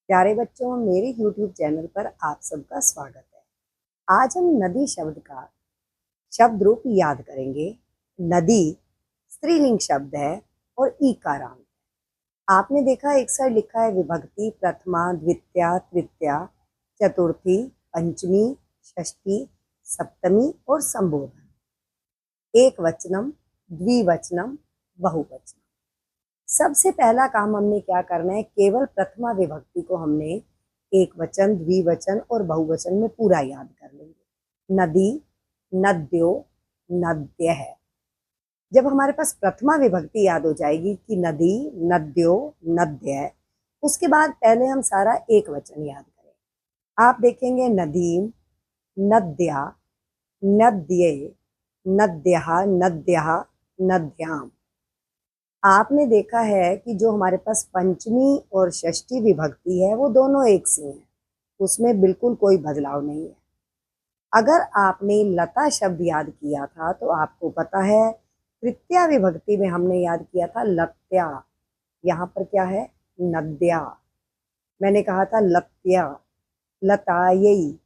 प्यारे बच्चों, मेरे YouTube चैनल पर आप सबका स्वागत है। आज हम नदी शब्द का शब्द रूप याद करेंगे। नदी स्त्रीलिंग शब्द है और ईकारांत। आपने देखा एक साइड लिखा है विभक्ति प्रथमा, द्वितीया, तृतीया, चतुर्थी, पंचमी, षष्ठी, सप्तमी और संबोधन। एक वचनम, द्विवचनम, बहुवचनम। सबसे पहला काम हमने क्या करना है, केवल प्रथमा विभक्ति को हमने एक वचन, द्विवचन और बहुवचन में पूरा याद कर लेंगे। नदी, नद्यो, नद्यः। जब हमारे पास प्रथमा विभक्ति याद हो जाएगी कि नदी, नद्यो, नद्यः, उसके बाद पहले हम सारा एक वचन याद करें। आप देखेंगे नदीम, नद्या, नद्ये, नद्यः, नद्यः, नद्याम। आपने देखा है कि जो हमारे पास पंचमी और षष्ठी विभक्ति है वो दोनों एक सी हैं, उसमें बिल्कुल कोई बदलाव नहीं है। अगर आपने लता शब्द याद किया था तो आपको पता है तृतीया विभक्ति में हमने याद किया था लत्या। यहाँ पर क्या है, नद्या। मैंने कहा था लत्या, लतायई।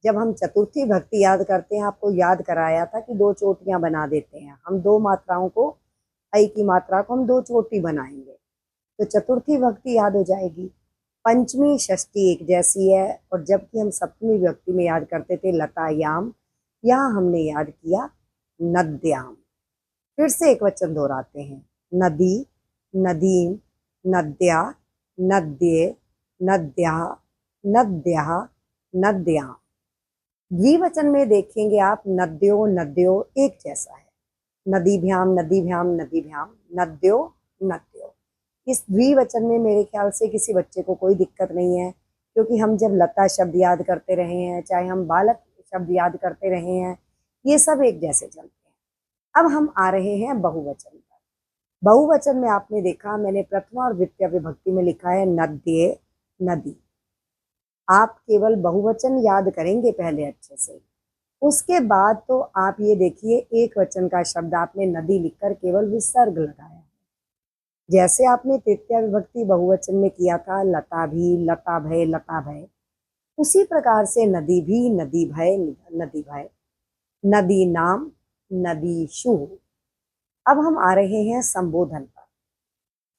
जब हम चतुर्थी विभक्ति याद करते हैं, आपको याद कराया था कि दो चोटियां बना देते हैं हम, दो मात्राओं को, ऐ की मात्रा को हम दो चोटी बनाएंगे तो चतुर्थी विभक्ति याद हो जाएगी। पंचमी षष्ठी एक जैसी है, और जबकि हम सप्तमी विभक्ति में याद करते थे लतायाम, यहाँ हमने याद किया नद्याम। फिर से एक वचन दोहराते हैं, नदी, नदीम, नद्या, नद्ये, नद्या, नद्यः, नद्याम। द्विवचन में देखेंगे आप नद्यो, नद्यो एक जैसा है, नदीभ्याम, नदीभ्याम, नदीभ्याम, नद्यो, नद्यो। इस द्विवचन में मेरे ख्याल से किसी बच्चे को कोई दिक्कत नहीं है, क्योंकि हम जब लता शब्द याद करते रहे हैं, चाहे हम बालक शब्द याद करते रहे हैं, ये सब एक जैसे चलते हैं। अब हम आ रहे हैं बहुवचन पर। बहुवचन में आपने देखा, मैंने प्रथमा और द्वितीय विभक्ति में लिखा है नद्ये, नदी। आप केवल बहुवचन याद करेंगे पहले अच्छे से, उसके बाद तो आप ये देखिए एक वचन का शब्द आपने नदी लिखकर केवल विसर्ग लगाया। जैसे आपने तृतीया विभक्ति बहुवचन में किया था लता भी, लता भय, लता भय, उसी प्रकार से नदी भी, नदी भय, नदी भय, नदी नाम, नदीषु। अब हम आ रहे हैं संबोधन पर।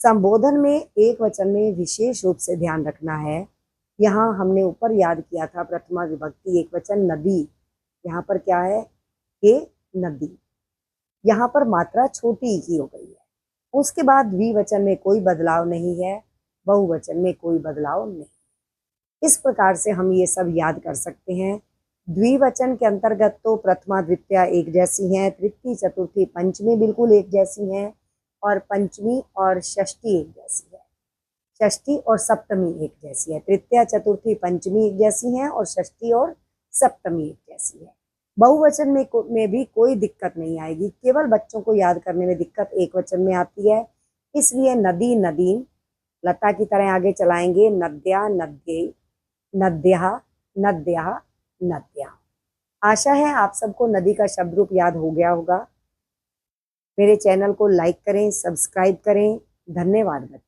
संबोधन में एक वचन में विशेष रूप से ध्यान रखना है। यहाँ हमने ऊपर याद किया था प्रथमा विभक्ति एक वचन नदी, यहाँ पर क्या है, ये नदी। यहाँ पर मात्रा छोटी ही हो गई है। उसके बाद द्विवचन में कोई बदलाव नहीं है, बहुवचन में कोई बदलाव नहीं। इस प्रकार से हम ये सब याद कर सकते हैं। द्विवचन के अंतर्गत तो प्रथमा द्वितीया एक जैसी हैं, तृतीय चतुर्थी पंचमी बिल्कुल एक जैसी हैं, और पंचमी और षष्ठी एक जैसी है, षष्ठी और सप्तमी एक जैसी है। तृतीया चतुर्थी पंचमी एक जैसी हैं और षष्ठी और सप्तमी एक जैसी है। बहुवचन में भी कोई दिक्कत नहीं आएगी, केवल बच्चों को याद करने में दिक्कत एक वचन में आती है। इसलिए नदी, नदीम, लता की तरह आगे चलाएंगे, नद्या, नद्ये, नद्यः, नद्यः, नद्या। आशा है आप सबको नदी का शब्द रूप याद हो गया होगा। मेरे चैनल को लाइक करें, सब्सक्राइब करें। धन्यवाद बच्चों।